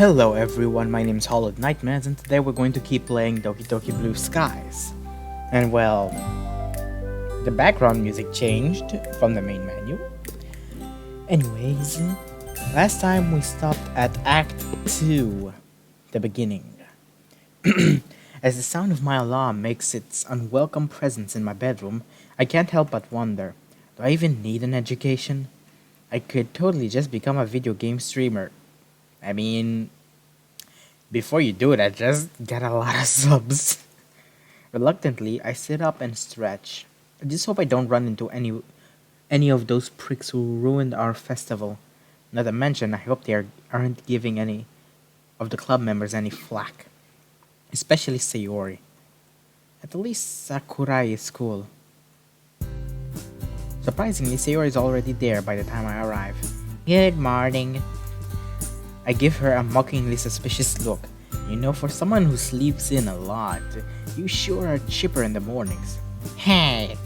Hello everyone, my name is Hollow Nightmares and today we're going to keep playing Doki Doki Blue Skies. And well, the background music changed from the main menu. Anyways, last time we stopped at Act 2, the beginning. As the sound of my alarm makes its unwelcome presence in my bedroom, I can't help but wonder, do I even need an education? I could totally just become a video game streamer. I mean, before you do that, just get a lot of subs. Reluctantly, I sit up and stretch. I just hope I don't run into any of those pricks who ruined our festival. Not to mention, I hope they aren't giving any of the club members any flack. Especially Sayori. At least Sakurai is cool. Surprisingly, Sayori is already there by the time I arrive. Good morning. I give her a mockingly suspicious look. You know, for someone who sleeps in a lot, you sure are chipper in the mornings. Hey,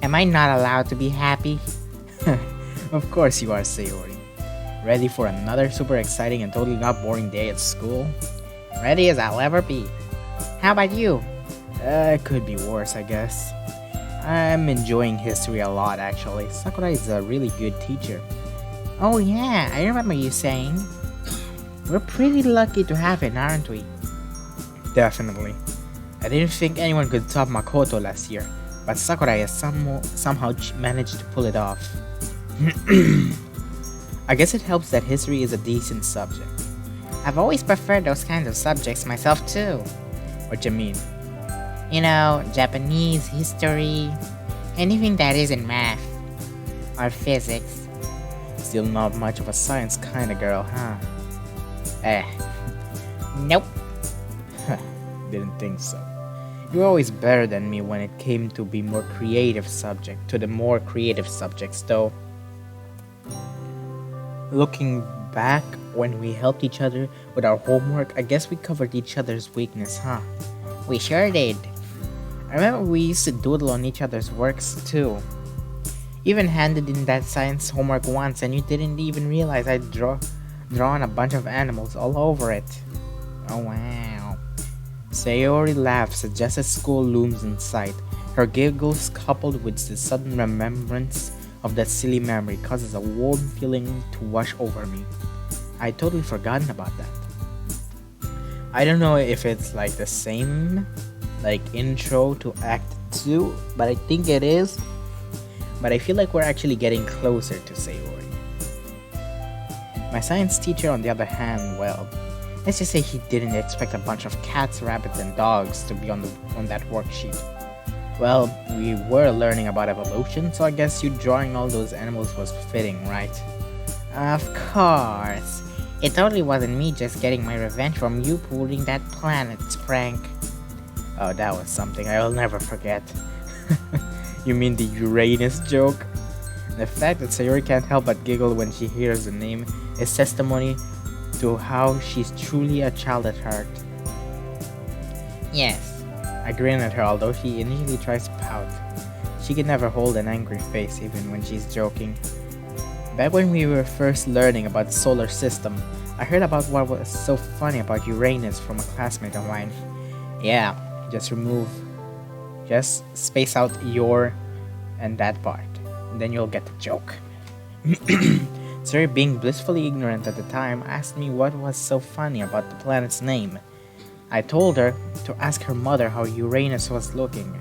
am I not allowed to be happy? Of course you are, Sayori. Ready for another super exciting and totally not boring day at school? Ready as I'll ever be. How about you? It could be worse, I guess. I'm enjoying history a lot, actually. Sakurai is a really good teacher. Oh yeah, I remember you saying. We're pretty lucky to have it, aren't we? Definitely. I didn't think anyone could top Makoto last year, but Sakurai has somehow managed to pull it off. I guess it helps that history is a decent subject. I've always preferred those kinds of subjects myself too. What you mean? You know, Japanese, history, anything that isn't math or physics. Still not much of a science kind of girl, huh? Nope. Didn't think so. You're always better than me when it came to the more creative subjects though. Looking back, when we helped each other with our homework, I guess we covered each other's weakness, huh? We sure did. I remember we used to doodle on each other's works too. Even handed in that science homework once and you didn't even realize I'd drawn a bunch of animals all over it. Oh wow. Sayori laughs just as school looms in sight. Her giggles coupled with the sudden remembrance of that silly memory causes a warm feeling to wash over me. I'd totally forgotten about that. I don't know if it's like the same like intro to Act 2, but I think it is. But I feel like we're actually getting closer to Sayori. My science teacher, on the other hand, well, let's just say he didn't expect a bunch of cats, rabbits, and dogs to be on that worksheet. Well, we were learning about evolution, so I guess you drawing all those animals was fitting, right? Of course. It totally wasn't me just getting my revenge from you pulling that planet's prank. Oh, that was something I'll never forget. You mean the Uranus joke? The fact that Sayori can't help but giggle when she hears the name is testimony to how she's truly a child at heart. Yes, I grin at her although she initially tries to pout. She can never hold an angry face even when she's joking. Back when we were first learning about the solar system, I heard about what was so funny about Uranus from a classmate of mine. Yeah, just space out your and that part. Then you'll get the joke. Sayori, being blissfully ignorant at the time, asked me what was so funny about the planet's name. I told her to ask her mother how Uranus was looking,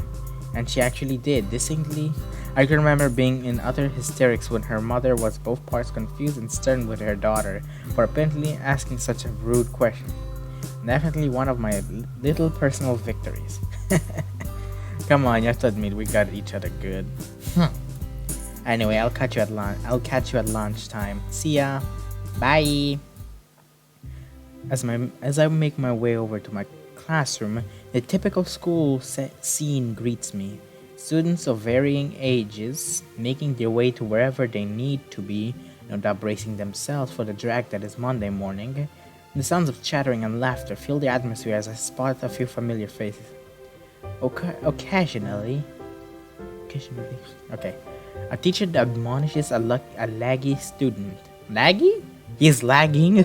and she actually did. Distinctly, I can remember being in utter hysterics when her mother was both parts confused and stern with her daughter for apparently asking such a rude question. Definitely one of my little personal victories. Come on, you have to admit we got each other good. Anyway, I'll catch you at lunchtime. See ya. Bye. As I make my way over to my classroom, the typical school scene greets me. Students of varying ages making their way to wherever they need to be, no doubt bracing themselves for the drag that is Monday morning. The sounds of chattering and laughter fill the atmosphere as I spot a few familiar faces. Occasionally. Okay. A teacher admonishes a laggy student. Laggy? He's lagging?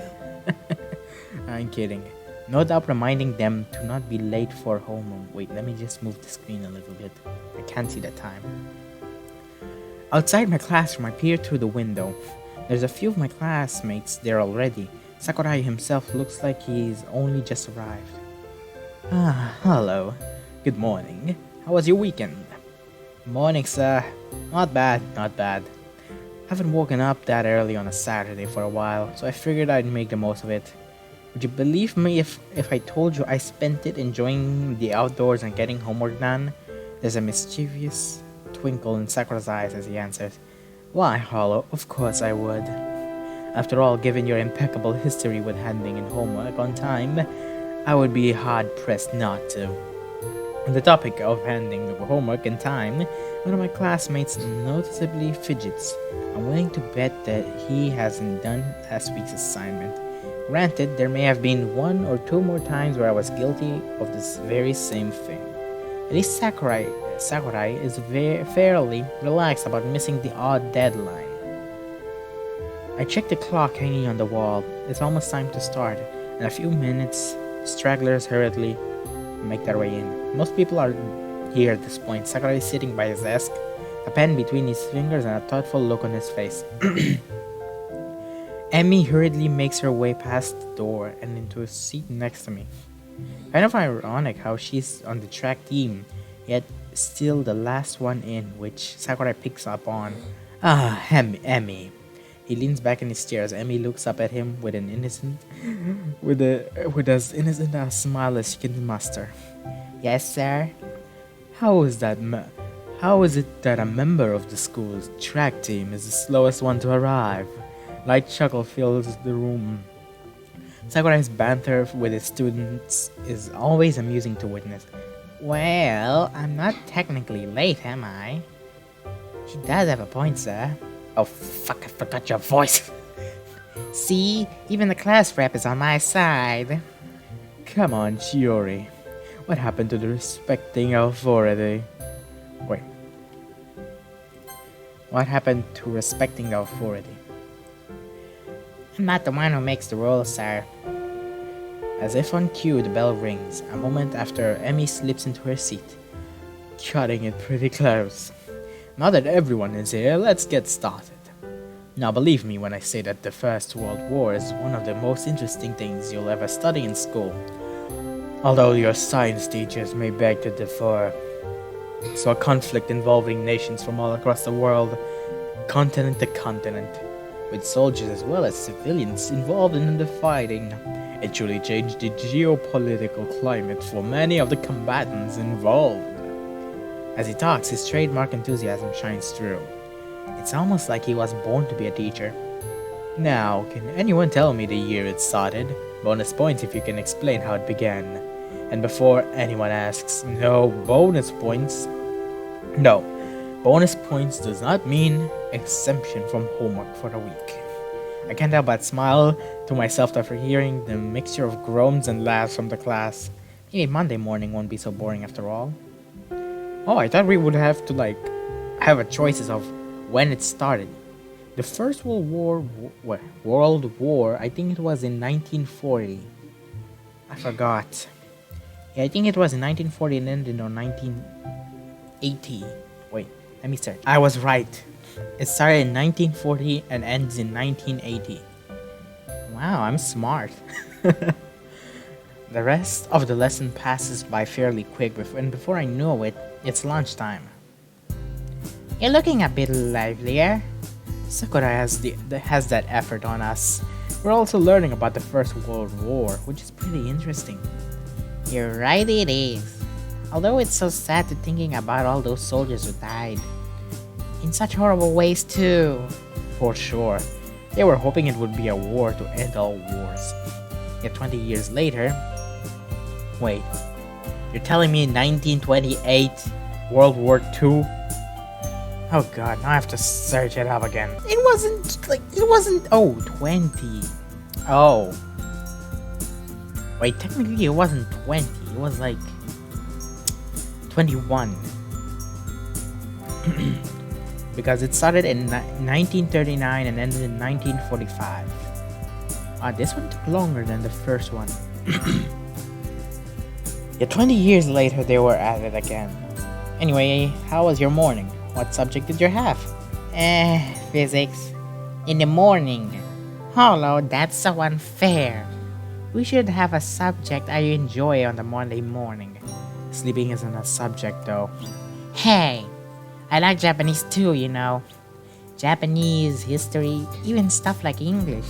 mind kidding. No doubt reminding them to not be late for homeroom. Wait, let me just move the screen a little bit. I can't see the time. Outside my classroom, I peer through the window. There's a few of my classmates there already. Sakurai himself looks like he's only just arrived. Ah, hello. Good morning. How was your weekend? Morning, sir. Not bad, not bad. Haven't woken up that early on a Saturday for a while, so I figured I'd make the most of it. Would you believe me if I told you I spent it enjoying the outdoors and getting homework done? There's a mischievous twinkle in Sakurai's eyes as he answers. Why, Hollow, of course I would. After all, given your impeccable history with handing in homework on time, I would be hard-pressed not to. On the topic of handing the homework in time, one of my classmates noticeably fidgets. I'm willing to bet that he hasn't done last week's assignment. Granted, there may have been one or two more times where I was guilty of this very same thing. At least Sakurai is fairly relaxed about missing the odd deadline. I check the clock hanging on the wall. It's almost time to start. In a few minutes, stragglers hurriedly make their way in. Most people are here at this point. Sakurai is sitting by his desk, a pen between his fingers and a thoughtful look on his face. Emmy hurriedly makes her way past the door and into a seat next to me. Kind of ironic how she's on the track team, yet still the last one in, which Sakurai picks up on. Ah, Emmy. He leans back in his chair as Emmy looks up at him with as innocent a smile as she can muster. Yes, sir. How is it that a member of the school's track team is the slowest one to arrive? Light chuckle fills the room. Sakurai's banter with his students is always amusing to witness. Well, I'm not technically late, am I? He does have a point, sir. Oh fuck, I forgot your voice. See, even the class rep is on my side. Come on, Sayori. What happened to the respecting authority? Wait. What happened to respecting the authority? I'm not the one who makes the rules, sir. As if on cue, the bell rings, a moment after Emmy slips into her seat. Cutting it pretty close. Now that everyone is here, let's get started. Now believe me when I say that the First World War is one of the most interesting things you'll ever study in school. Although your science teachers may beg to differ. So a conflict involving nations from all across the world, continent to continent, with soldiers as well as civilians involved in the fighting. It truly changed the geopolitical climate for many of the combatants involved. As he talks, his trademark enthusiasm shines through. It's almost like he was born to be a teacher. Now, can anyone tell me the year it started? Bonus points if you can explain how it began. And before anyone asks, no, bonus points does not mean exemption from homework for the week. I can't help but smile to myself after hearing the mixture of groans and laughs from the class. Maybe Monday morning won't be so boring after all. Oh, I thought we would have to have a choices of when it started. The First World War, I think it was in 1940. I forgot. Yeah, I think it was in 1940 and ended in 1980. Wait, let me start. I was right. It started in 1940 and ends in 1980. Wow, I'm smart. The rest of the lesson passes by fairly quick, and before I know it, it's lunchtime. You're looking a bit livelier. Sakurai has that effort on us. We're also learning about the First World War, which is pretty interesting. You're right, it is. Although it's so sad to thinking about all those soldiers who died. In such horrible ways too. For sure. They were hoping it would be a war to end all wars. Yet 20 years later... Wait. You're telling me 1928, World War II? Oh god, now I have to search it up again. Oh, 20. Oh. Wait, technically it wasn't 20, it was 21. Because it started in 1939 and ended in 1945. This one took longer than the first one. Yet 20 years later, they were at it again. Anyway, how was your morning? What subject did you have? Physics. In the morning. Hello, that's so unfair. We should have a subject I enjoy on the Monday morning. Sleeping isn't a subject, though. Hey, I like Japanese too, you know. Japanese, history, even stuff like English.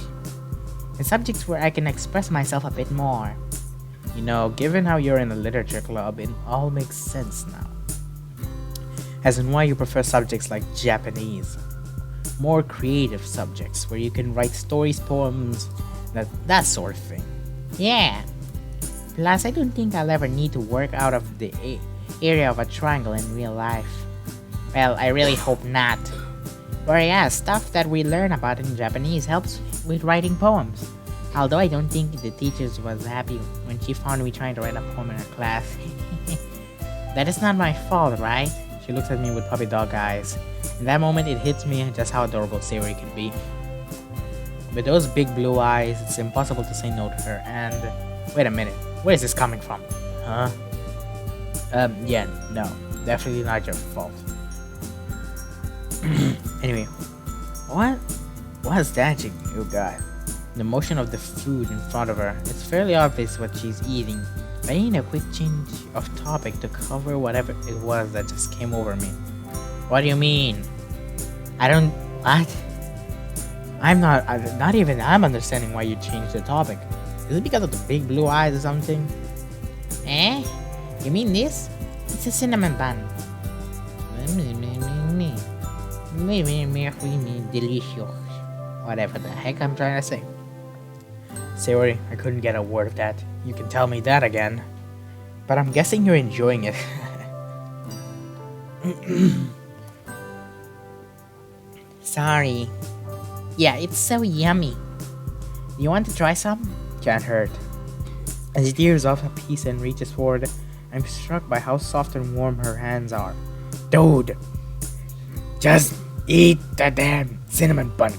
And subjects where I can express myself a bit more. You know, given how you're in a literature club, it all makes sense now. As in why you prefer subjects like Japanese. More creative subjects where you can write stories, poems, that sort of thing. Yeah. Plus, I don't think I'll ever need to work out of the area of a triangle in real life. Well, I really hope not. But yeah, stuff that we learn about in Japanese helps with writing poems. Although I don't think the teacher was happy when she found me trying to write a poem in her class. That is not my fault, right? She looks at me with puppy dog eyes. In that moment, it hits me just how adorable Sayori can be. With those big blue eyes, it's impossible to say no to her. And wait a minute, where is this coming from? Huh? Yeah, no, definitely not your fault. Anyway, what's that you got? The motion of the food in front of her. It's fairly obvious what she's eating. I need a quick change of topic to cover whatever it was that just came over me. What do you mean? What? Not even I'm understanding why you changed the topic. Is it because of the big blue eyes or something? Eh? You mean this? It's a cinnamon bun. Delicious. Whatever the heck I'm trying to say. Sayori, I couldn't get a word of that. You can tell me that again. But I'm guessing you're enjoying it. Sorry. Yeah, it's so yummy. You want to try some? Can't hurt. As she tears off a piece and reaches forward, I'm struck by how soft and warm her hands are. Dude, just eat the damn cinnamon bun.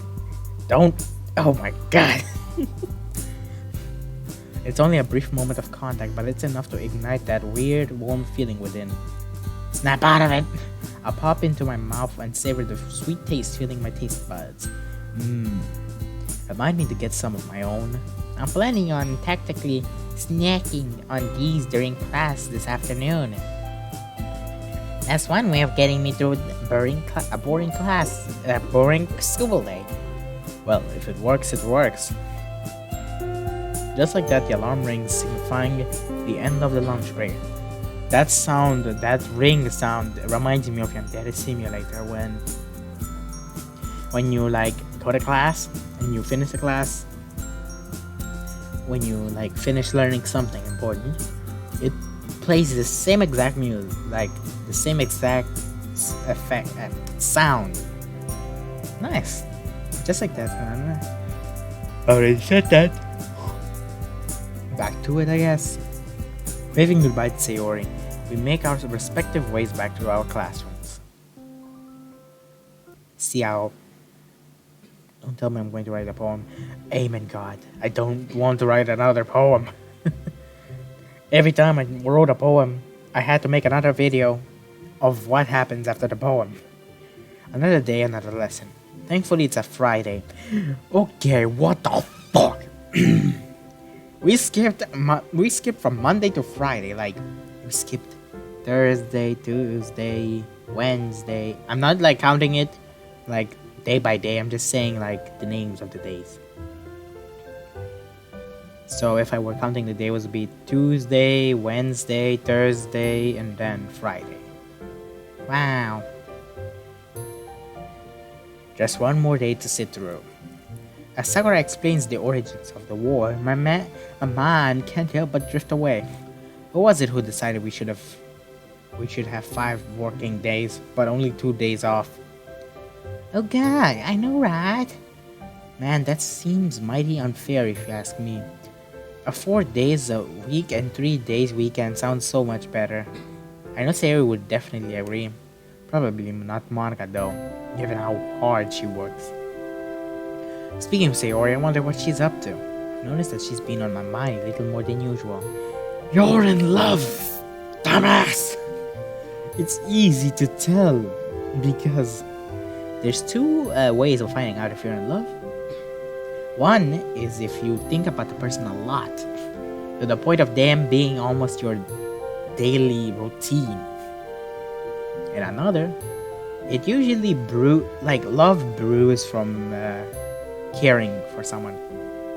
Don't. Oh my god. It's only a brief moment of contact, but it's enough to ignite that weird, warm feeling within. Snap out of it! I pop into my mouth and savor the sweet taste filling my taste buds. Remind me to get some of my own. I'm planning on tactically snacking on these during class this afternoon. That's one way of getting me through a boring school day. Well, if it works, it works. Just like that, the alarm rings, signifying the end of the lunch break. That ring sound reminds me of Yandere Simulator when you like go to class and you finish the class. When you like finish learning something important, it plays the same exact music, like the same exact effect, sound. Nice, just like that, man. Already said that. Back to it, I guess. Waving goodbye to Sayori, we make our respective ways back to our classrooms. Xiao. Don't tell me I'm going to write a poem. Amen, God. I don't want to write another poem. Every time I wrote a poem, I had to make another video of what happens after the poem. Another day, another lesson. Thankfully, it's a Friday. Okay, what the fuck? We skipped from Monday to Friday. Like, we skipped Thursday, Tuesday, Wednesday. I'm not like counting it like day by day. I'm just saying like the names of the days. So if I were counting the day, it would be Tuesday, Wednesday, Thursday, and then Friday. Wow. Just one more day to sit through. As Sakurai explains the origins of the war, my man can't help but drift away. Who was it who decided we should have 5 working days, but only 2 days off? Oh god, I know, right? Man, that seems mighty unfair if you ask me. A 4 days a week and 3 days weekend sounds so much better. I know Sayori would definitely agree. Probably not Monica though, given how hard she works. Speaking of Sayori, I wonder what she's up to. Notice that she's been on my mind a little more than usual. You're in love, dumbass! It's easy to tell because There's two ways of finding out if you're in love. One is if you think about the person a lot, to the point of them being almost your daily routine. And another, it usually love brews from caring for someone.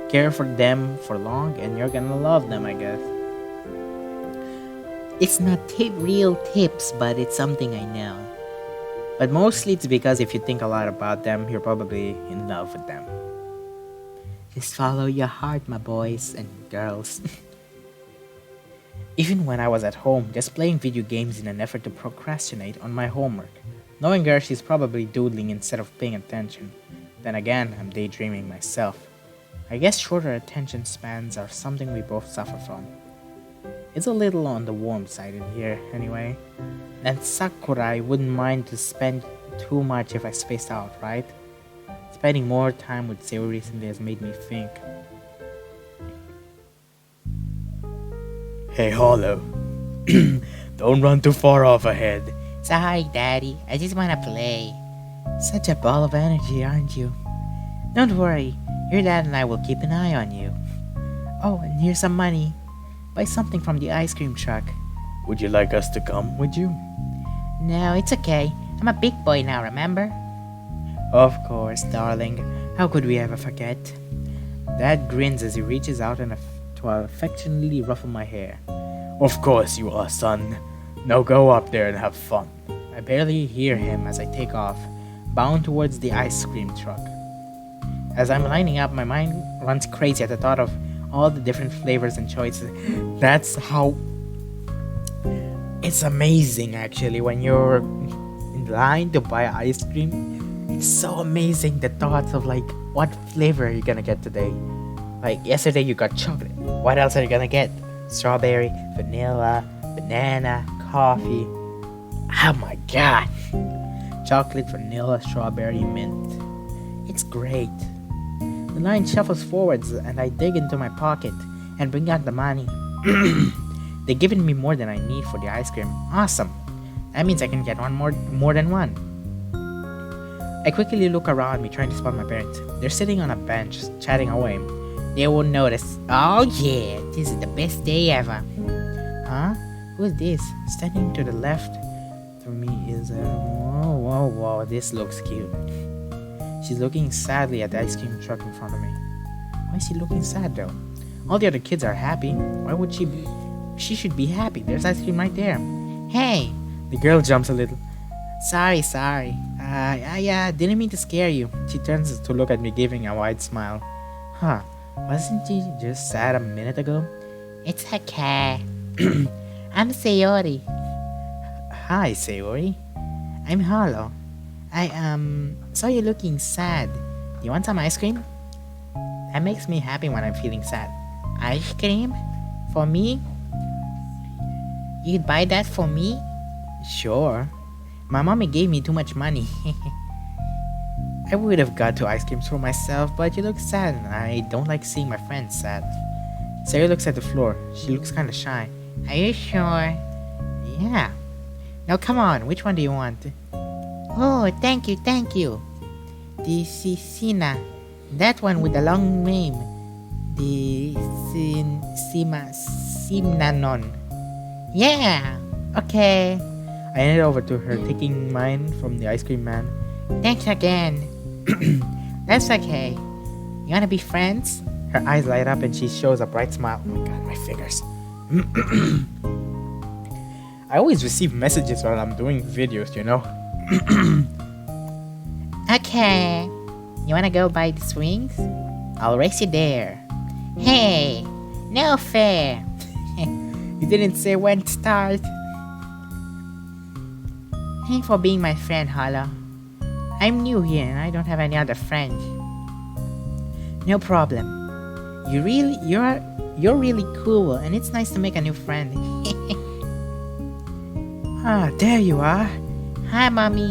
Care for them for long and you're gonna love them, I guess. It's not real tips, but it's something I know. But mostly it's because if you think a lot about them, you're probably in love with them. Just follow your heart, my boys and girls. Even when I was at home, just playing video games in an effort to procrastinate on my homework. Knowing her, she's probably doodling instead of paying attention. Then again, I'm daydreaming myself. I guess shorter attention spans are something we both suffer from. It's a little on the warm side in here, anyway. And Sakurai wouldn't mind to spend too much if I spaced out, right? Spending more time with Sayori recently has made me think. Hey, Hollow. Don't run too far off ahead. Sorry, Daddy. I just wanna play. Such a ball of energy, aren't you? Don't worry. Your dad and I will keep an eye on you. Oh, and here's some money. Buy something from the ice cream truck. Would you like us to come with you? No, it's okay. I'm a big boy now, remember? Of course, darling. How could we ever forget? Dad grins as he reaches out to affectionately ruffle my hair. Of course you are, son. Now go up there and have fun. I barely hear him as I take off, bound towards the ice cream truck. As I'm lining up, my mind runs crazy at the thought of all the different flavors and choices. That's how... It's amazing, actually, when you're in line to buy ice cream. It's so amazing, the thoughts of, like, what flavor are you gonna get today? Like, yesterday you got chocolate. What else are you gonna get? Strawberry, vanilla, banana, coffee. Oh my god. Chocolate, vanilla, strawberry, mint. It's great. The line shuffles forwards and I dig into my pocket and bring out the money. They've given me more than I need for the ice cream. Awesome. That means I can get more than one. I quickly look around me trying to spot my parents. They're sitting on a bench, chatting away. They won't notice. Oh yeah, this is the best day ever. Huh? Who's this? Standing to the left to me is whoa, this looks cute. She's looking sadly at the ice cream truck in front of me. Why is she looking sad though? All the other kids are happy. Why would she be? She should be happy. There's ice cream right there. Hey! The girl jumps a little. Sorry. I didn't mean to scare you. She turns to look at me, giving a wide smile. Huh, wasn't she just sad a minute ago? It's okay. I'm Sayori. Hi, Sayori. I'm Hollow. I saw you looking sad. You want some ice cream? That makes me happy when I'm feeling sad. Ice cream? For me? You'd buy that for me? Sure. My mommy gave me too much money. I would have got 2 ice creams for myself, but you look sad and I don't like seeing my friends sad. Sarah looks at the floor. She looks kinda shy. Are you sure? Yeah. Now come on, which one do you want? Oh, thank you. The Sina. That one with the long name. The Simnanon. Yeah. Okay. I handed over to her, taking mine from the ice cream man. Thanks again. That's okay. You wanna be friends? Her eyes light up and she shows a bright smile. Oh my god, my fingers. I always receive messages while I'm doing videos, you know. Okay. You wanna go buy the swings? I'll race you there. Hey, no fair. You didn't say when to start. Thanks for being my friend, Hollow. I'm new here and I don't have any other friends. No problem. You're really cool and it's nice to make a new friend. Ah, there you are. Hi, Mommy.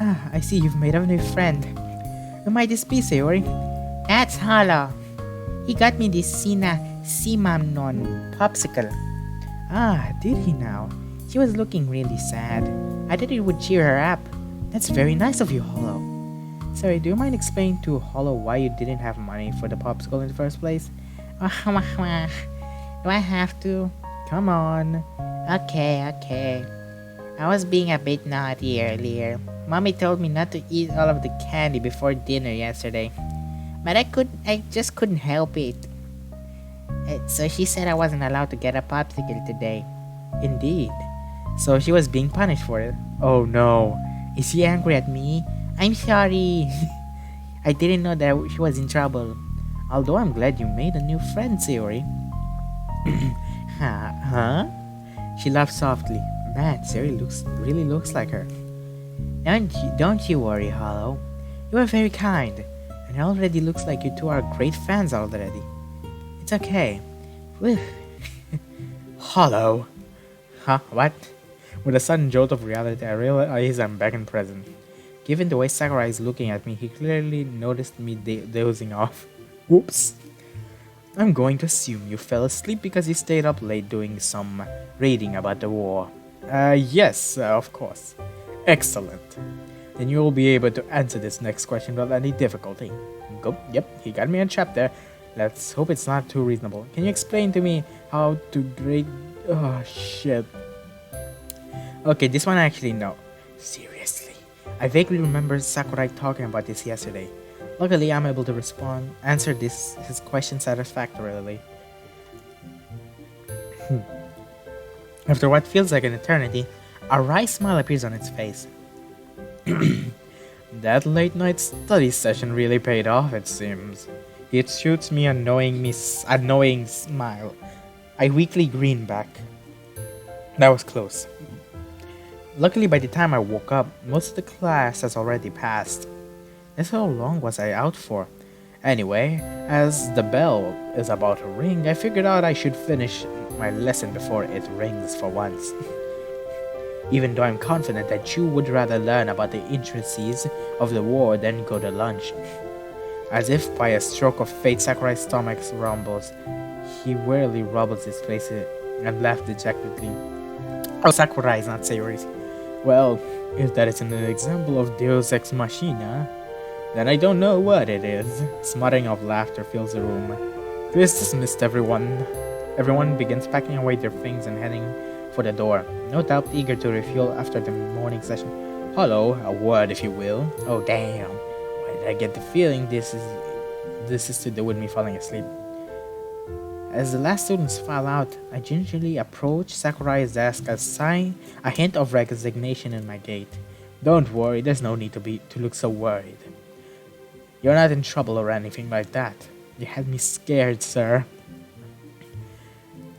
Ah, I see you've made a new friend. Who might this be, Sayori? That's Hollow. He got me this Simamnon popsicle. Ah, did he now? She was looking really sad. I thought it would cheer her up. That's very nice of you, Hollow. Sorry, do you mind explaining to Hollow why you didn't have money for the popsicle in the first place? Do I have to? Come on. Okay. I was being a bit naughty earlier. Mommy told me not to eat all of the candy before dinner yesterday. But I just couldn't help it. So she said I wasn't allowed to get a popsicle today. Indeed. So she was being punished for it. Oh no. Is she angry at me? I'm sorry. I didn't know that she was in trouble. Although I'm glad you made a new friend, Sayori. Huh? She laughed softly. Man, Sayori really looks like her. Don't you worry, Hollow. You are very kind, and it already looks like you two are great fans already. It's okay. Hollow. Huh? What? With a sudden jolt of reality, I realize I'm back in present. Given the way Sakurai is looking at me, he clearly noticed me dozing off. Whoops. I'm going to assume you fell asleep because you stayed up late doing some reading about the war. Yes, of course. Excellent. Then you will be able to answer this next question without any difficulty. Go. Yep, he got me a chapter. Let's hope it's not too reasonable. Can you explain to me how to grade... Oh, shit. Okay, this one I actually know. Seriously. I vaguely remember Sakurai talking about this yesterday. Luckily, I'm able to answer his question satisfactorily. After what feels like an eternity, a wry smile appears on its face. That late night study session really paid off, it seems. It shoots me annoying smile. I weakly grin back. That was close. Luckily, by the time I woke up, most of the class has already passed. That's how long was I out for? Anyway, as the bell is about to ring, I figured out I should finish my lesson before it rings for once. Even though I'm confident that you would rather learn about the intricacies of the war than go to lunch. As if by a stroke of fate, Sakurai's stomach rumbles. He wearily rubbles his face and laughs dejectedly. Oh, Sakurai is not Sayori's. Well, if that isn't an example of Deus Ex Machina, then I don't know what it is. Smuttering of laughter fills the room. Please dismiss everyone. Everyone begins packing away their things and heading for the door, no doubt eager to refuel after the morning session. Hello, a word if you will. Oh damn, why did I get the feeling this is to do with me falling asleep? As the last students file out, I gingerly approach Sakurai's desk, a hint of resignation in my gait. Don't worry, there's no need to look so worried. You're not in trouble or anything like that. You had me scared, sir.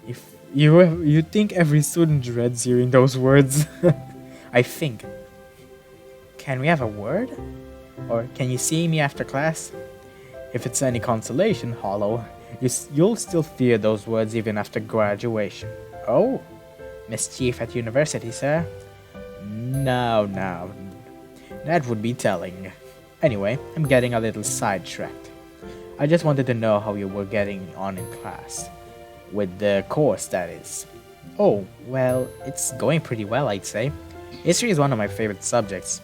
If you think every student dreads hearing those words. I think. Can we have a word? Or can you see me after class? If it's any consolation, Hollow, you'll still fear those words even after graduation. Oh, mischief at university, sir? No. That would be telling. Anyway, I'm getting a little sidetracked. I just wanted to know how you were getting on in class. With the course, that is. Oh, well, it's going pretty well, I'd say. History is one of my favorite subjects,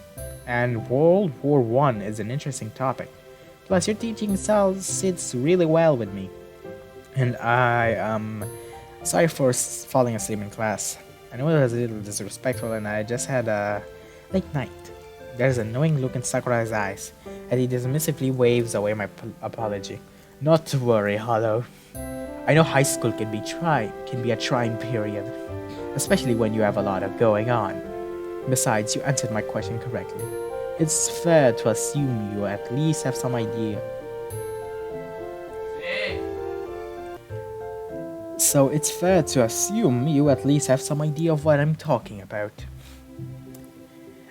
and World War I is an interesting topic. Plus, your teaching style sits really well with me. And sorry for falling asleep in class. I know it was a little disrespectful and I just had a late night. There's a knowing look in Sakurai's eyes, and he dismissively waves away my apology. Not to worry, Hollow. I know high school can be a trying period, especially when you have a lot of going on. Besides, you answered my question correctly. It's fair to assume you at least have some idea. So it's fair to assume you at least have some idea of what I'm talking about.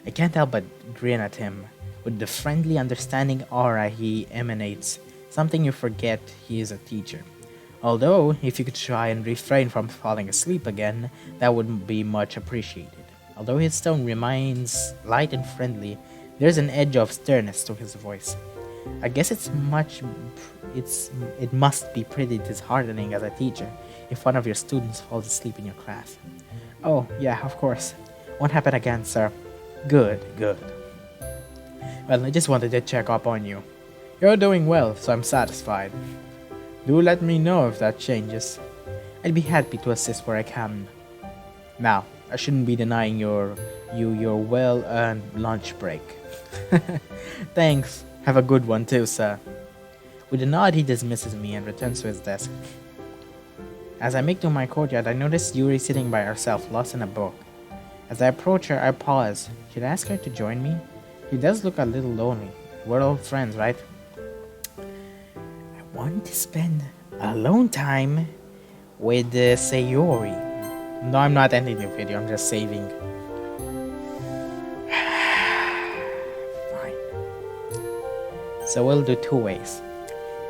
I can't help but grin at him, with the friendly, understanding aura he emanates, something you forget he is a teacher. Although, if you could try and refrain from falling asleep again, that would be much appreciated. Although his tone remains light and friendly, there's an edge of sternness to his voice. I guess it's it must be pretty disheartening as a teacher if one of your students falls asleep in your class. Oh, yeah, of course. Won't happen again, sir. Good, good. Well, I just wanted to check up on you. You're doing well, so I'm satisfied. Do let me know if that changes. I'd be happy to assist where I can. Now, I shouldn't be denying your well-earned lunch break. Thanks. Have a good one too, sir. With a nod, he dismisses me and returns to his desk. As I make to my courtyard, I notice Yuri sitting by herself, lost in a book. As I approach her, I pause. Should I ask her to join me? She does look a little lonely. We're old friends, right? I want to spend alone time with Sayori. No, I'm not ending the video, I'm just saving. Fine. So we'll do two ways.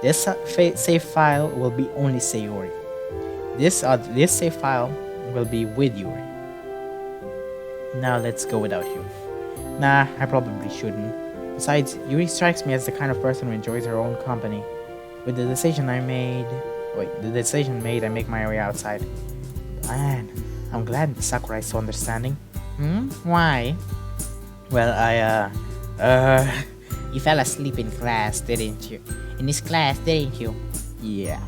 This save file will be only Sayori. This save file will be with Yuri. Now let's go without you. Nah, I probably shouldn't. Besides, Yuri strikes me as the kind of person who enjoys her own company. With the decision made, I make my way outside. Man, I'm glad Sakurai is so understanding. Why? Well, You fell asleep in class, didn't you? In this class, didn't you? yeah.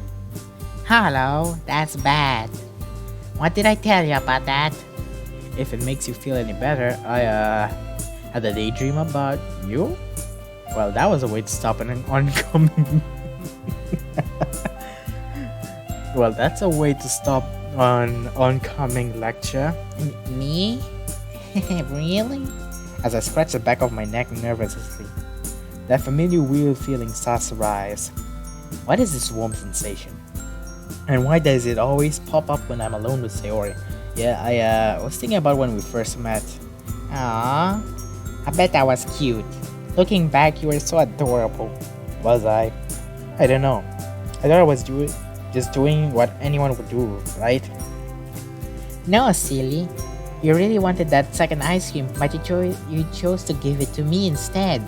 Hello, that's bad. What did I tell you about that? If it makes you feel any better, I had a daydream about you. Well, that was a way to stop an oncoming. Well, that's a way to stop an oncoming lecture. Me? Really? As I scratch the back of my neck nervously, that familiar weird feeling starts to rise. What is this warm sensation? And why does it always pop up when I'm alone with Sayori? Yeah, I was thinking about when we first met. Aww, I bet that was cute. Looking back, you were so adorable. Was I? I don't know. I thought I was just doing what anyone would do, right? No, silly. You really wanted that second ice cream, but you chose to give it to me instead.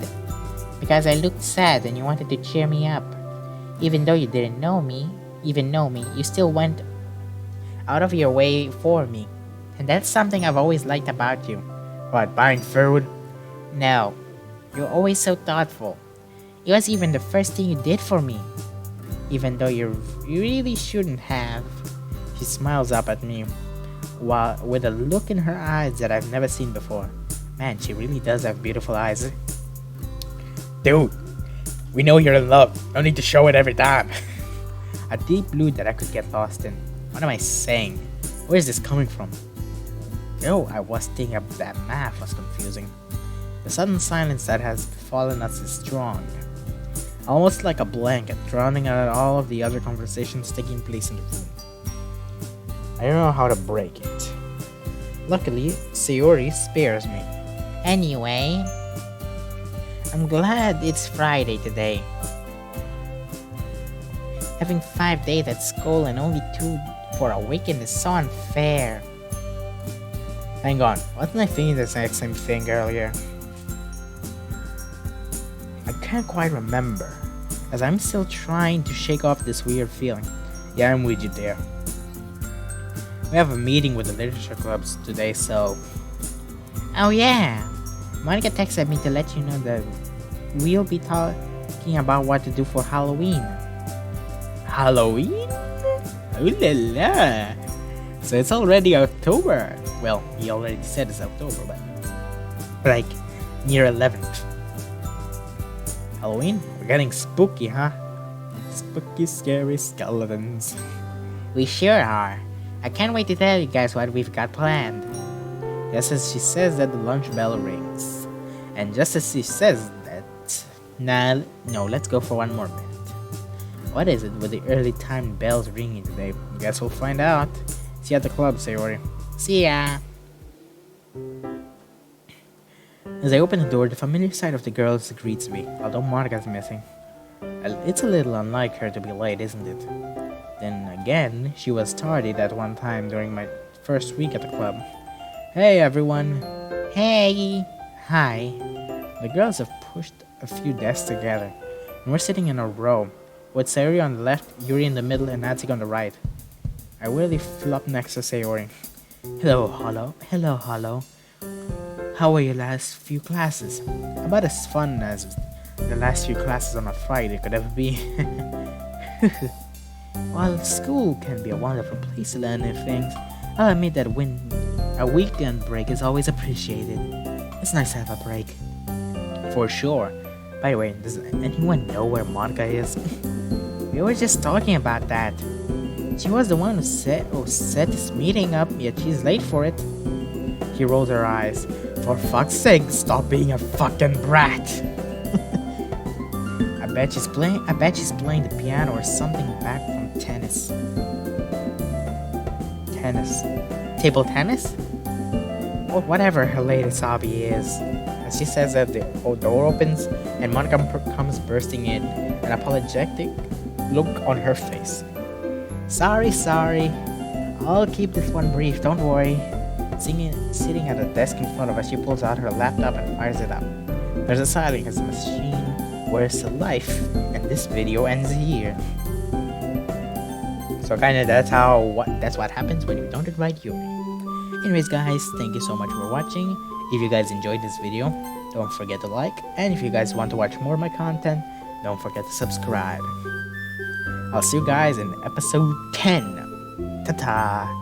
Because I looked sad and you wanted to cheer me up. Even though you didn't know me, you still went out of your way for me. And that's something I've always liked about you. What, buying food? No, you're always so thoughtful. It was even the first thing you did for me. Even though you really shouldn't have. She smiles up at me, with a look in her eyes that I've never seen before. Man, she really does have beautiful eyes. Dude, we know you're in love. No need to show it every time. A deep blue that I could get lost in. What am I saying? Where is this coming from? Oh, I was thinking that math was confusing. The sudden silence that has befallen us is strong. Almost like a blanket, drowning out all of the other conversations taking place in the room. I don't know how to break it. Luckily, Sayori spares me. Anyway, I'm glad it's Friday today. Having 5 days at school and only 2 for a weekend is so unfair. Hang on, wasn't I thinking the exact same thing earlier? I can't quite remember, as I'm still trying to shake off this weird feeling. Yeah, I'm with you there. We have a meeting with the literature clubs today, so... Oh yeah, Monica texted me to let you know that we'll be talking about what to do for Halloween. Halloween? Ooh la la! So it's already October. Well, he already said it's October, but... like, near 11th. Halloween? We're getting spooky, huh? Spooky, scary skeletons. We sure are. I can't wait to tell you guys what we've got planned. Just as she says that, the lunch bell rings. And just as she says that... Nah, no, let's go for one more minute. What is it with the early time bells ringing today? Guess we'll find out. See you at the club, Sayori. See ya. As I open the door, the familiar sight of the girls greets me, although Monica's missing. It's a little unlike her to be late, isn't it? Then again, she was tardy that one time during my first week at the club. Hey everyone! Hey! Hi! The girls have pushed a few desks together, and we're sitting in a row. with Sayori on the left, Yuri in the middle, and Natsuki on the right. I weirdly flop next to Sayori. Hello, hello. How were your last few classes? About as fun as the last few classes on a Friday could ever be. While school can be a wonderful place to learn new things, I'll admit that when a weekend break is always appreciated. It's nice to have a break. For sure. By the way, does anyone know where Monica is? We were just talking about that. She was the one who set this meeting up, yet she's late for it. He rolled her eyes. For fuck's sake, stop being a fucking brat. I bet she's playing the piano or something back from tennis. Table tennis? Or whatever her latest hobby is. As she says that, the door opens and Monica comes bursting in, an apologetic look on her face. Sorry. I'll keep this one brief, don't worry. Sitting at a desk in front of us, she pulls out her laptop and fires it up. There's a silence as the machine wears a life, and this video ends here. So kinda that's what happens when you don't invite Yuri. Anyways guys, thank you so much for watching. If you guys enjoyed this video, don't forget to like, and if you guys want to watch more of my content, don't forget to subscribe. I'll see you guys in episode 10. Ta-ta!